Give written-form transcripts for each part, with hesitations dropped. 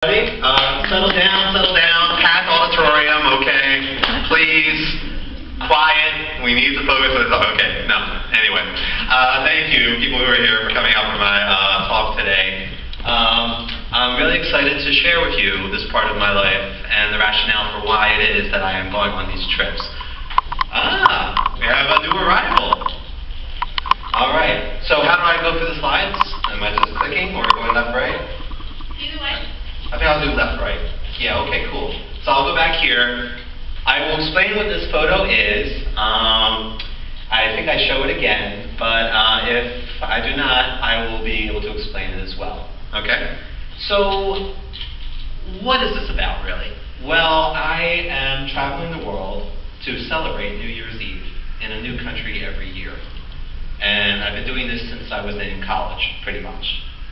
Settle down, packed auditorium, okay? Please, quiet, we need to focus on this. Okay, no, anyway. Thank you, people who are here, for coming out for my talk today. I'm really excited to share with you this part of my life and the rationale for why it is that I am going on these trips. We have a new arrival. All right, so how do I go through the slides? Am I just clicking or going left, right? Either way. I think I'll do left, right. Yeah, okay, cool. So I'll go back here. I will explain what this photo is. I think I show it again, but if I do not, I will be able to explain it as well. Okay? So, what is this about, really? Well, I am traveling the world to celebrate New Year's Eve in a new country every year. And I've been doing this since I was in college, pretty much.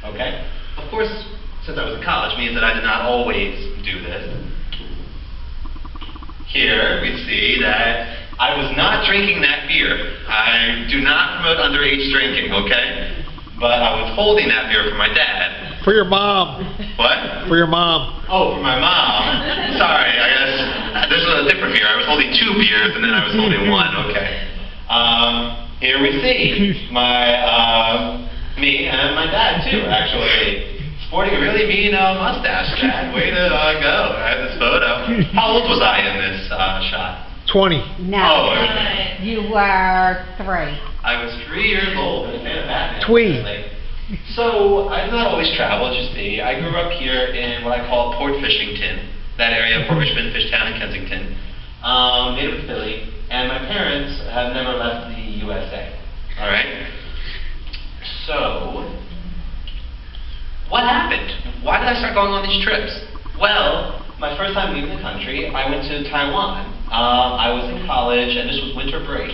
Okay? Of course, since I was in college means that I did not always do this. Here we see that I was not drinking that beer. I do not promote underage drinking, okay? But I was holding that beer for my dad. For your mom. What? For your mom. Oh, for my mom. Sorry, I guess this is a different beer. I was holding 2 beers and then I was holding 1, okay. Here we see me and my dad too, actually. Sporting a really mean mustache, Dad. Way to go. I have this photo. How old was I in this shot? 20. No, Oh, okay. you were 3. I was 3 years old. A fan of Batman. Twee. So, I did not always travel, as you see. I grew up here in what I call Port Fishington, that area, Port Richmond, Fishtown, and Kensington. Native of Philly, and my parents have never left the USA. All right? So, what happened? Why did I start going on these trips? Well, my first time leaving the country, I went to Taiwan. I was in college, and this was winter break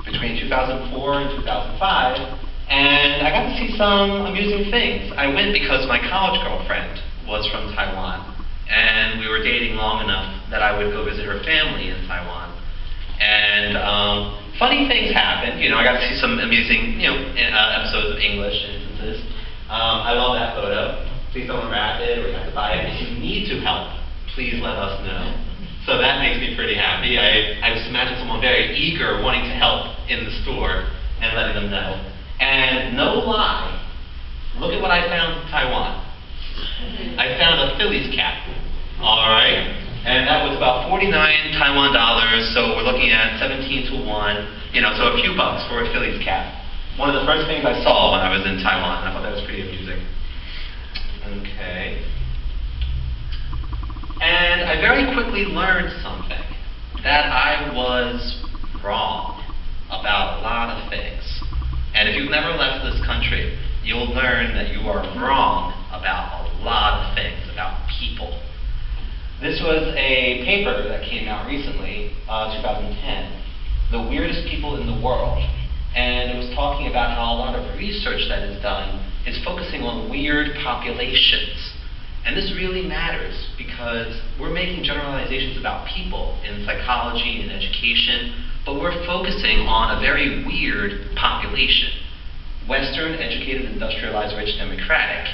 between 2004 and 2005, and I got to see some amusing things. I went because my college girlfriend was from Taiwan, and we were dating long enough that I would go visit her family in Taiwan. And funny things happened. You know, I got to see some amusing, episodes of English instances. I love that photo. Please don't unwrap it or you have to buy it. If you need to help, please let us know. So that makes me pretty happy. I just imagine someone very eager wanting to help in the store and letting them know. And no lie, look at what I found in Taiwan. I found a Phillies cap. All right? And that was about 49 Taiwan dollars, so we're looking at 17 to 1, so a few bucks for a Phillies cap. One of the first things I saw when I was in Taiwan, and I thought that was pretty amusing. Okay. And I very quickly learned something, that I was wrong about a lot of things. And if you've never left this country, you'll learn that you are wrong about a lot of things, about people. This was a paper that came out recently, 2010, The Weirdest People in the World. And it was talking about how a lot of research that is done is focusing on weird populations. And this really matters because we're making generalizations about people in psychology and education, but we're focusing on a very weird population. Western, educated, industrialized, rich, democratic.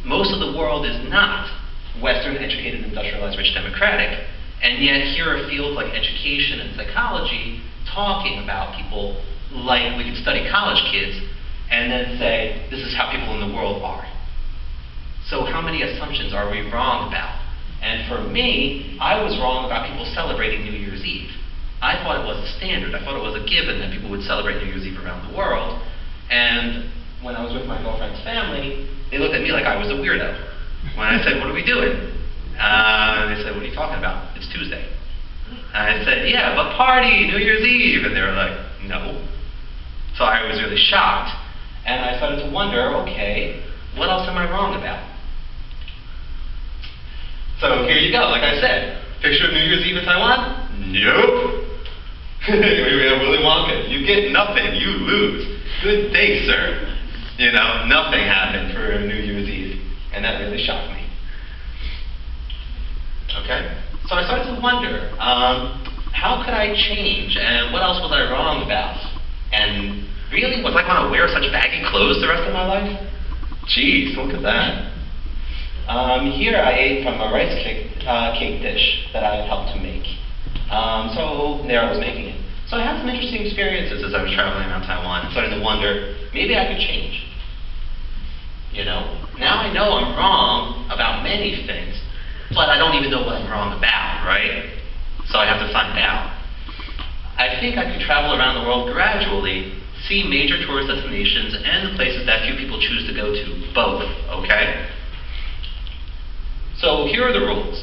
Most of the world is not Western, educated, industrialized, rich, democratic, and yet here are fields like education and psychology talking about people like we could study college kids and then say, this is how people in the world are. So how many assumptions are we wrong about? And for me, I was wrong about people celebrating New Year's Eve. I thought it was a standard. I thought it was a given that people would celebrate New Year's Eve around the world. And when I was with my girlfriend's family, they looked at me like I was a weirdo. When I said, what are we doing? They said, what are you talking about? It's Tuesday. And I said, yeah, but party, New Year's Eve. And they were like, no. So I was really shocked. And I started to wonder, okay, what else am I wrong about? So here you go, like I said. Picture of New Year's Eve in Taiwan? Nope. We have Willy Wonka. You get nothing, you lose. Good day, sir. Nothing happened for New Year's Eve. And that really shocked me. Okay? So I started to wonder, how could I change? And what else was I wrong about? And really, was I going to wear such baggy clothes the rest of my life? Jeez, look at that. Here I ate from a rice cake dish that I had helped to make. So there I was making it. So I had some interesting experiences as I was traveling around Taiwan, starting to wonder, maybe I could change. You know, now I know I'm wrong about many things, but I don't even know what I'm wrong about, right? So I have to find out. I think I could travel around the world gradually, see major tourist destinations and the places that few people choose to go to, both, okay? So here are the rules.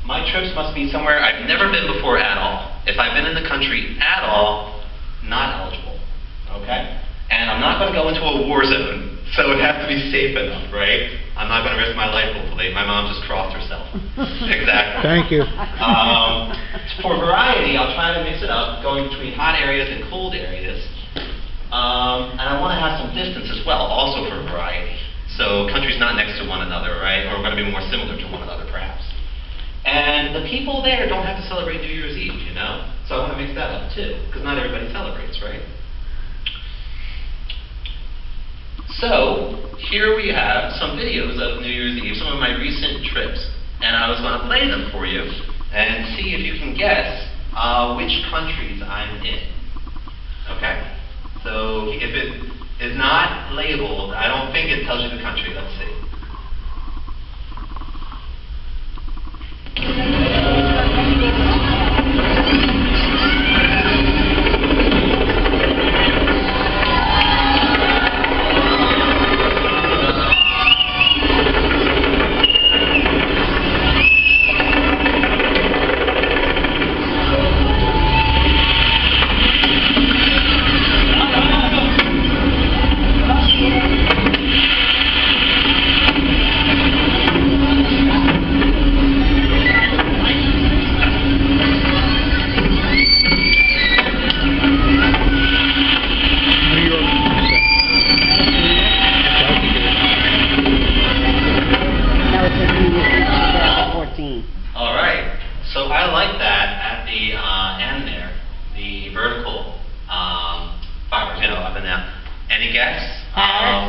My trips must be somewhere I've never been before at all. If I've been in the country at all, not eligible, okay? And I'm not going to go into a war zone, so it has to be safe enough, right? I'm not going to risk my life, hopefully. My mom just crossed herself. Exactly. Thank you. For variety, I'll try to mix it up, going between hot areas and cold areas. And I want to have some distance as well, also for variety. So countries not next to one another, right? Or going to be more similar to one another, perhaps. And the people there don't have to celebrate New Year's Eve, you know? So I want to mix that up too, because not everybody celebrates, right? So, here we have some videos of New Year's Eve, some of my recent trips. And I was going to play them for you and see if you can guess which countries I'm in. Okay? So, if it is not labeled, I don't think it tells you the country. Let's see. All right. So I like that at the end there, the vertical fibers, you know, up and down. Any guess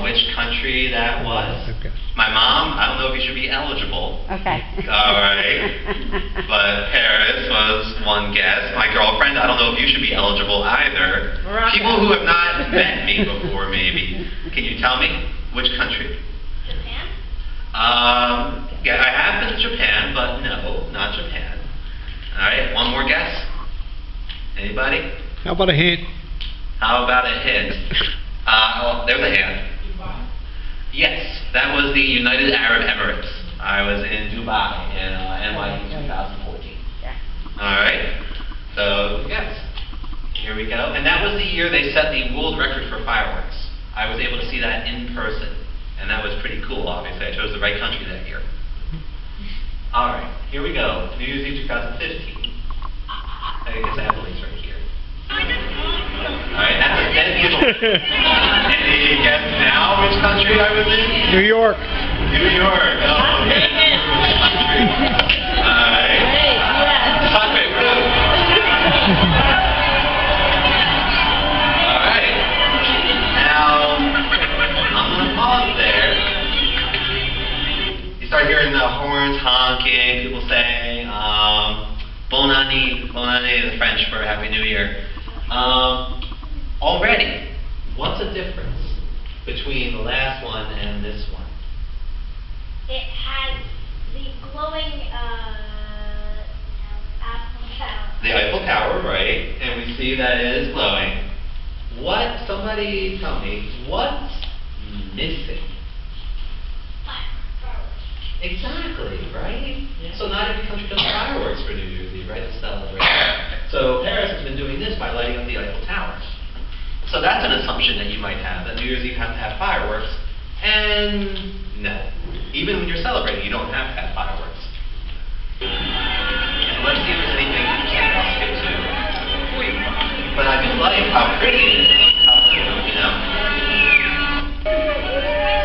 which country that was? Okay. My mom, I don't know if you should be eligible. Okay. All right. But Paris was one guess. My girlfriend, I don't know if you should be eligible either. Morocco. People who have not met me before, maybe. Can you tell me which country? Japan? Yeah, I have been to Japan, but no, not Japan. All right, one more guess. Anybody? How about a hint? How about a hint? Oh, there's a hand. Dubai? Yes, that was the United Arab Emirates. I was in Dubai in NYU 2014. Yeah. All right, so yes, here we go. And that was the year they set the world record for fireworks. I was able to see that in person, and that was pretty cool, obviously. I chose the right country that year. All right, here we go. New Year's Eve 2015. I guess I have the links right here. All right, that's a dead people. Any guess now which country I was in? New York. New York. Oh, okay. Country. All right. Chocolate fruit. All right. Now, I'm going to pause there. You start hearing the horns honking, people saying, Bon année, the French for Happy New Year. Already, what's the difference between the last one and this one? It has the glowing Eiffel Tower. The Eiffel Tower, right? And we see that it is glowing. What, somebody tell me, what's missing? Fireworks. Exactly, right? So not every country does fireworks for New Year's Eve, right? To celebrate. So Paris has been doing this by lighting up the Eiffel Tower. So that's an assumption that you might have, that New Year's Eve has to have fireworks. And no. Even when you're celebrating, you don't have to have fireworks. Let's see if there's anything I'll skip to. But I do like how pretty it is. How cool, you know?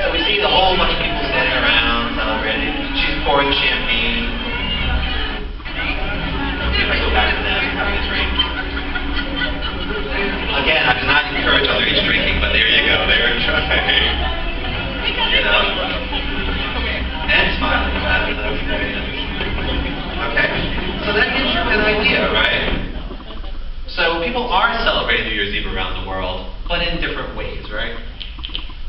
So we see a whole bunch of people standing around celebrating. She's pouring champagne. Let's see if I go back to them having a drink. Again, I do not encourage underage drinking, but there you go. They're trying. You know? And but in different ways, right?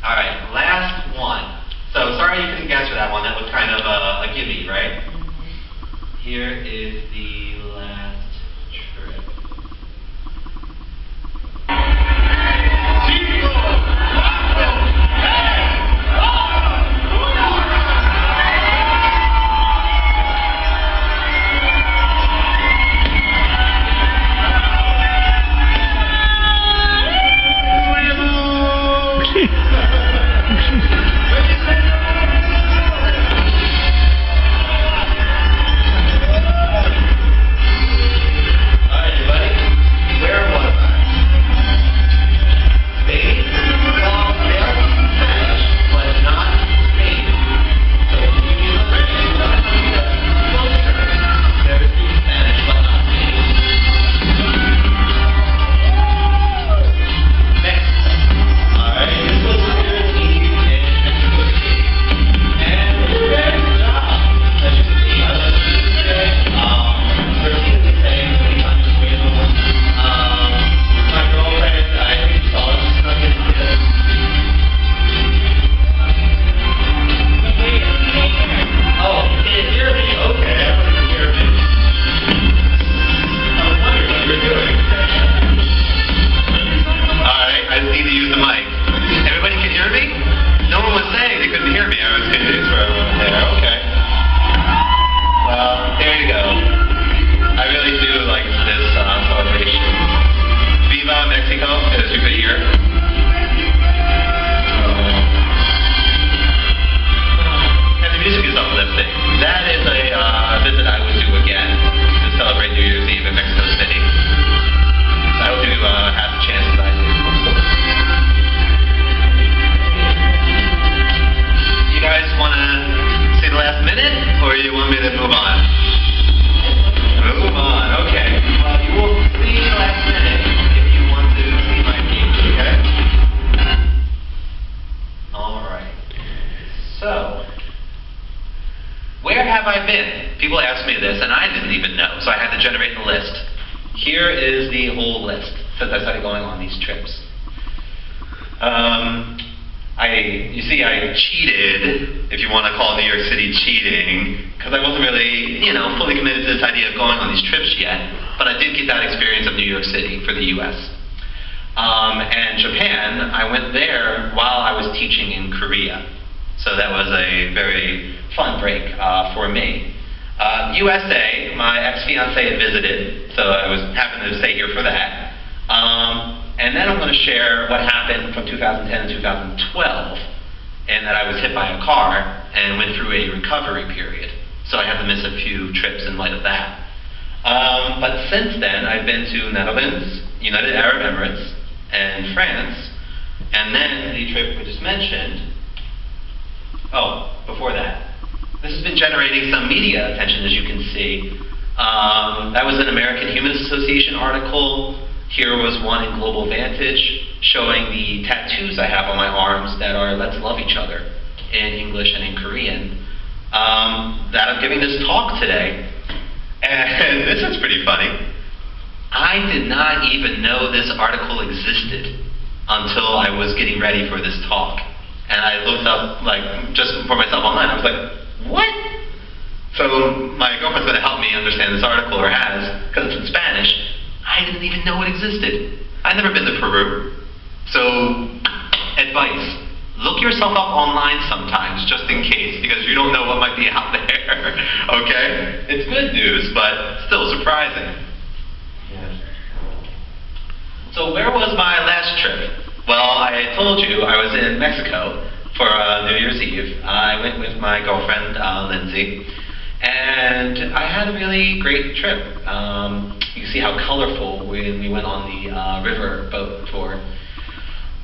All right, last one. So sorry you couldn't guess for that one. That was kind of a gimme, right? Here is the last trip. People ask me this, and I didn't even know, so I had to generate the list. Here is the whole list since I started going on these trips. You see, I cheated, if you want to call New York City cheating, because I wasn't really, fully committed to this idea of going on these trips yet, but I did get that experience of New York City for the U.S. And Japan, I went there while I was teaching in Korea. So that was a very fun break for me. USA, my ex-fiance had visited, so I was happened to stay here for that. And then I'm going to share what happened from 2010 to 2012, and that I was hit by a car and went through a recovery period. So I had to miss a few trips in light of that. But since then, I've been to Netherlands, United Arab Emirates, and France, and then the trip we just mentioned. Oh, before that. This has been generating some media attention, as you can see. That was an American Humanist Association article. Here was one in Global Vantage showing the tattoos I have on my arms that are "Let's love each other" in English and in Korean. That I'm giving this talk today. And this is pretty funny. I did not even know this article existed until I was getting ready for this talk. And I looked up, just for myself online. I was like, what? So my girlfriend's going to help me understand this article, or has, because it's in Spanish. I didn't even know it existed. I'd never been to Peru. So, advice. Look yourself up online sometimes, just in case, because you don't know what might be out there. Okay? It's good news, but still surprising. Yeah. So where was my last trip? Well, I told you I was in Mexico for New Year's Eve. I went with my girlfriend, Lindsay, and I had a really great trip. You can see how colorful when we went on the river boat tour.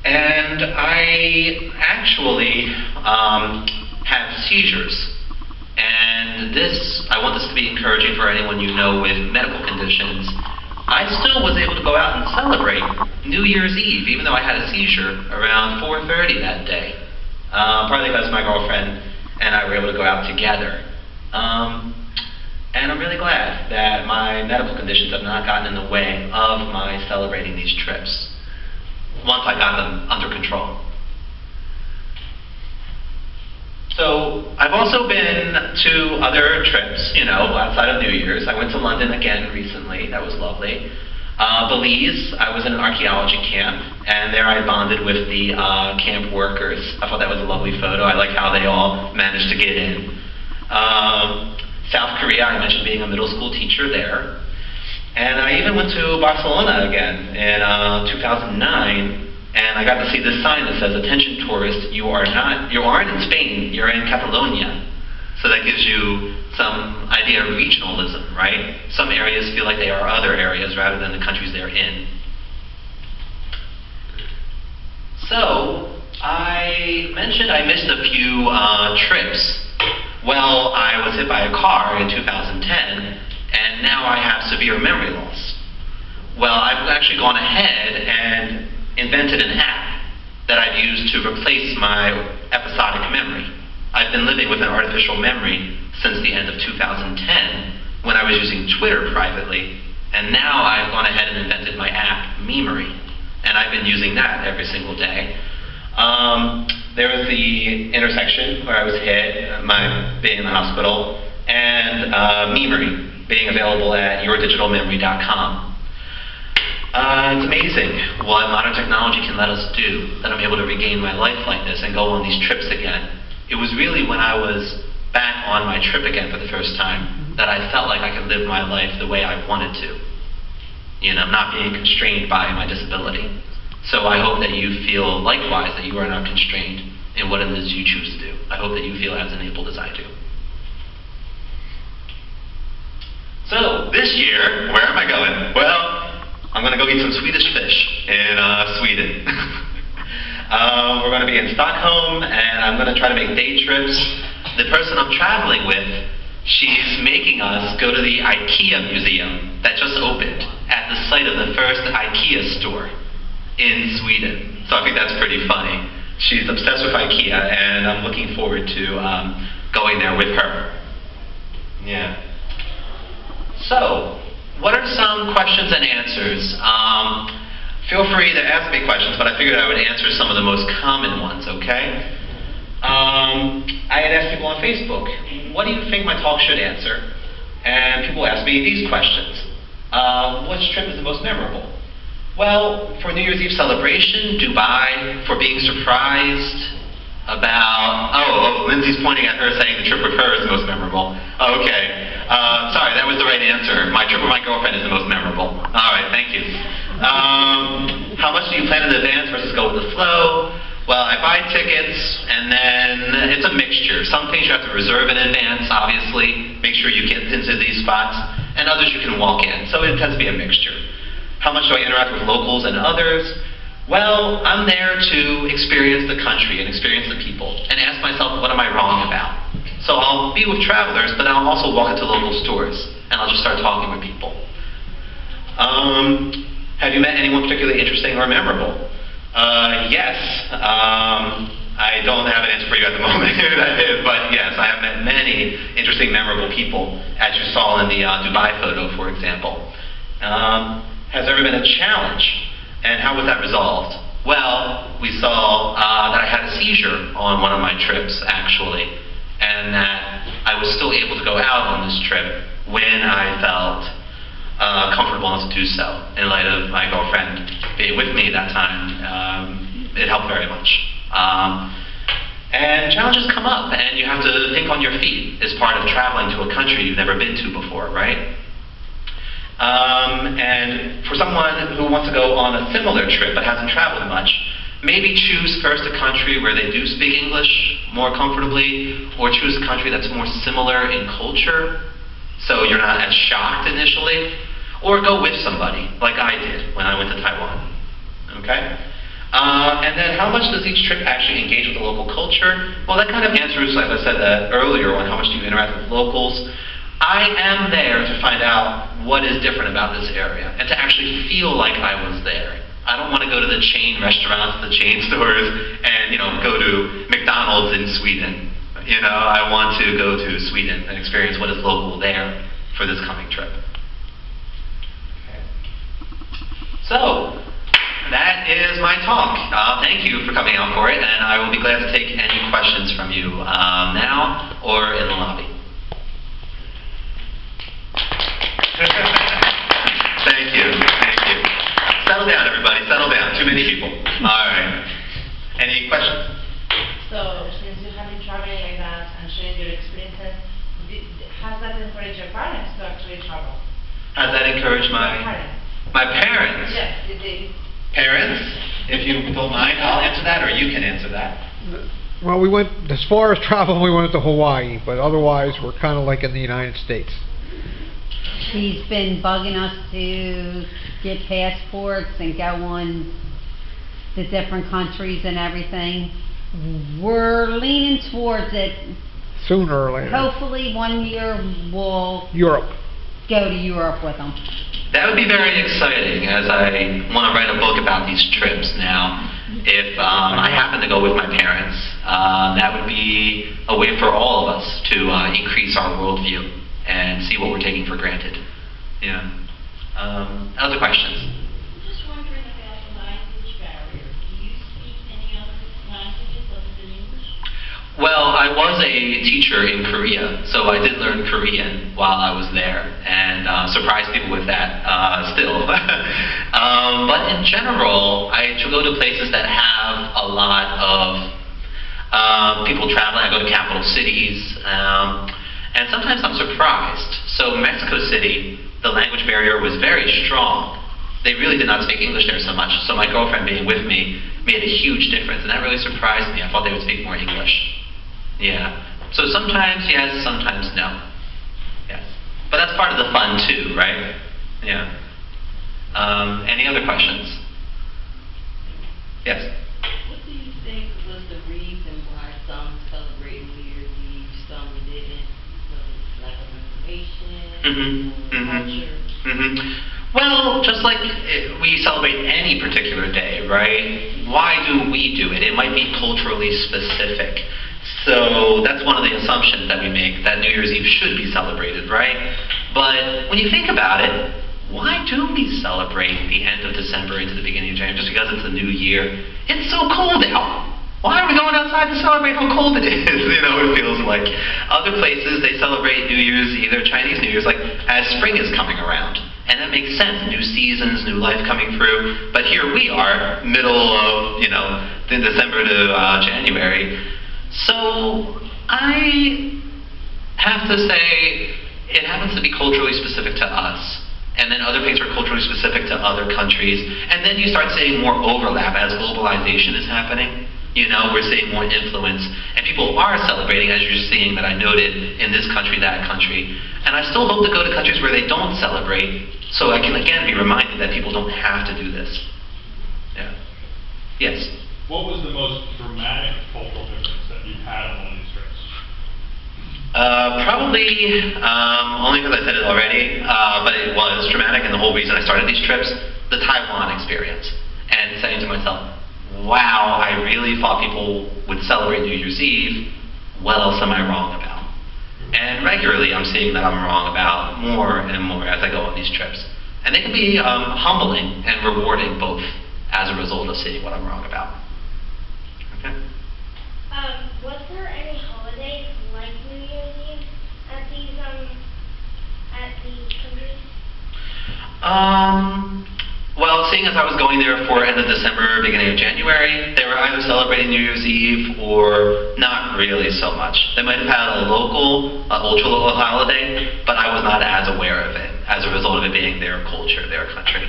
And I actually had seizures. And I want this to be encouraging for anyone you know with medical conditions. I still was able to go out and celebrate New Year's Eve, even though I had a seizure around 4:30 that day. Partly because my girlfriend and I were able to go out together. And I'm really glad that my medical conditions have not gotten in the way of my celebrating these trips. once I got them under control. So I've also been to other trips, outside of New Year's. I went to London again recently. That was lovely. Belize, I was in an archaeology camp, and there I bonded with the camp workers. I thought that was a lovely photo. I like how they all managed to get in. South Korea, I mentioned being a middle school teacher there. And I even went to Barcelona again in 2009, and I got to see this sign that says, "Attention tourists, you aren't in Spain, you're in Catalonia." So that gives you some idea of regionalism, right? Some areas feel like they are other areas rather than the countries they're in. So, I mentioned I missed a few trips. Well, I was hit by a car in 2010, and now I have severe memory loss. Well, I've actually gone ahead and invented an app that I've used to replace my episodic memory. I've been living with an artificial memory since the end of 2010 when I was using Twitter privately, and now I've gone ahead and invented my app, Memory, and I've been using that every single day. There was the intersection where I was hit, my being in the hospital, and Memory being available at yourdigitalmemory.com. It's amazing what modern technology can let us do, that I'm able to regain my life like this and go on these trips again. It was really when I was back on my trip again for the first time that I felt like I could live my life the way I wanted to. Not being constrained by my disability. So I hope that you feel likewise that you are not constrained in what it is you choose to do. I hope that you feel as enabled as I do. So this year, where am I going? Well, I'm going to go eat some Swedish fish in Sweden. We're going to be in Stockholm, and I'm going to try to make day trips. The person I'm traveling with, she's making us go to the IKEA museum that just opened at the site of the first IKEA store in Sweden. So I think that's pretty funny. She's obsessed with IKEA, and I'm looking forward to going there with her. Yeah. So, what are some questions and answers? Feel free to ask me questions, but I figured I would answer some of the most common ones, okay? I had asked people on Facebook, what do you think my talk should answer? And people asked me these questions. Which trip is the most memorable? Well, for New Year's Eve celebration, Dubai, for being surprised about, Lindsay's pointing at her saying the trip with her is the most memorable. Okay, sorry, that was the right answer. My trip with my girlfriend is the most memorable. All right, thank you. How much do you plan in advance versus go with the flow? Well, I buy tickets, and then it's a mixture. Some things you have to reserve in advance, obviously. Make sure you get into these spots, and others you can walk in. So it tends to be a mixture. How much do I interact with locals and others? Well, I'm there to experience the country and experience the people, and ask myself, what am I wrong about? So I'll be with travelers, but I'll also walk into local stores, and I'll just start talking with people. Have you met anyone particularly interesting or memorable? Yes. I don't have an answer for you at the moment, but yes, I have met many interesting, memorable people, as you saw in the Dubai photo, for example. Has there ever been a challenge, and how was that resolved? Well, we saw that I had a seizure on one of my trips, actually, and that I was still able to go out on this trip when I felt comfortable enough to do so. In light of my girlfriend being with me that time, it helped very much. And challenges come up, and you have to think on your feet as part of traveling to a country you've never been to before, right? And for someone who wants to go on a similar trip but hasn't traveled much, maybe choose first a country where they do speak English more comfortably, or choose a country that's more similar in culture, so you're not as shocked initially, or go with somebody, like I did when I went to Taiwan. Okay? And then how much does each trip actually engage with the local culture? Well, that kind of answers, like I said earlier, on how much do you interact with locals. I am there to find out what is different about this area, and to actually feel like I was there. I don't want to go to the chain restaurants, the chain stores, and go to McDonald's in Sweden. I want to go to Sweden and experience what is local there for this coming trip. Okay. So, that is my talk. Thank you for coming out for it, and I will be glad to take any questions from you now or in the lobby. Thank you. Settle down, everybody. Settle down. Too many people. All right. Any questions? So, since you have been traveling like that and sharing your experiences, has that encouraged your parents to actually travel? Has that encouraged Your parents? my parents? Yes, did they? Parents, if you don't mind, I'll answer that, or you can answer that. Well, we went, as far as travel, we went to Hawaii, but otherwise, we're kind of like in the United States. He's been bugging us to get passports and go on the different countries and everything. We're leaning towards it. Sooner or later. Hopefully 1 year we'll Europe. go to Europe with him. That would be very exciting, as I want to write a book about these trips now. If I happen to go with my parents, that would be a way for all of us to increase our worldview and see what we're taking for granted. Yeah. Other questions? Just wondering about the language barrier. Do you speak any other languages other than English? Well, I was a teacher in Korea, so I did learn Korean while I was there, and surprised people with that still. But in general, I go to places that have a lot of people traveling. I go to capital cities, and sometimes I'm surprised. So Mexico City, the language barrier was very strong. They really did not speak English there so much, so my girlfriend being with me made a huge difference, and that really surprised me. I thought they would speak more English. Yeah. So sometimes yes, sometimes no. Yes. But that's part of the fun too, right? Yeah. Any other questions? Yes. What do you think was the reason why some celebrate New Year's Eve, some didn't? Was it lack of information or culture? Well, just like we celebrate any particular day, right? Why do we do it? It might be culturally specific. So that's one of the assumptions that we make, that New Year's Eve should be celebrated, right? But when you think about it, why do we celebrate the end of December into the beginning of January? Just because it's a new year? It's so cold out. Why are we going outside to celebrate how cold it is? You know, it feels like. Other places, they celebrate New Year's, either Chinese New Year's, like as spring is coming around. And that makes sense. New seasons, new life coming through. But here we are, middle of, the December to January. So I have to say it happens to be culturally specific to us. And then other things are culturally specific to other countries. And then you start seeing more overlap as globalization is happening. We're seeing more influence. And people are celebrating, as you're seeing that I noted, in this country, that country. And I still hope to go to countries where they don't celebrate, so I can again be reminded that people don't have to do this. Yeah. Yes? What was the most dramatic cultural difference that you've had on one of these trips? Probably, only because I said it already, but it was dramatic, and the whole reason I started these trips, the Taiwan experience. And saying to myself, wow, I really thought people would celebrate New Year's Eve. What else am I wrong about? And regularly I'm seeing that I'm wrong about more and more as I go on these trips. And they can be humbling and rewarding both as a result of seeing what I'm wrong about. Okay. Was there any holidays like New Year's Eve at these countries? Well, seeing as I was going there for end of December, beginning of January, they were either celebrating New Year's Eve or not really so much. They might have had a local, ultra-local holiday, but I was not as aware of it as a result of it being their culture, their country.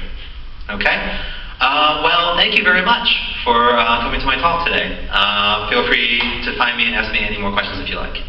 Okay? Well, thank you very much for coming to my talk today. Feel free to find me and ask me any more questions if you like.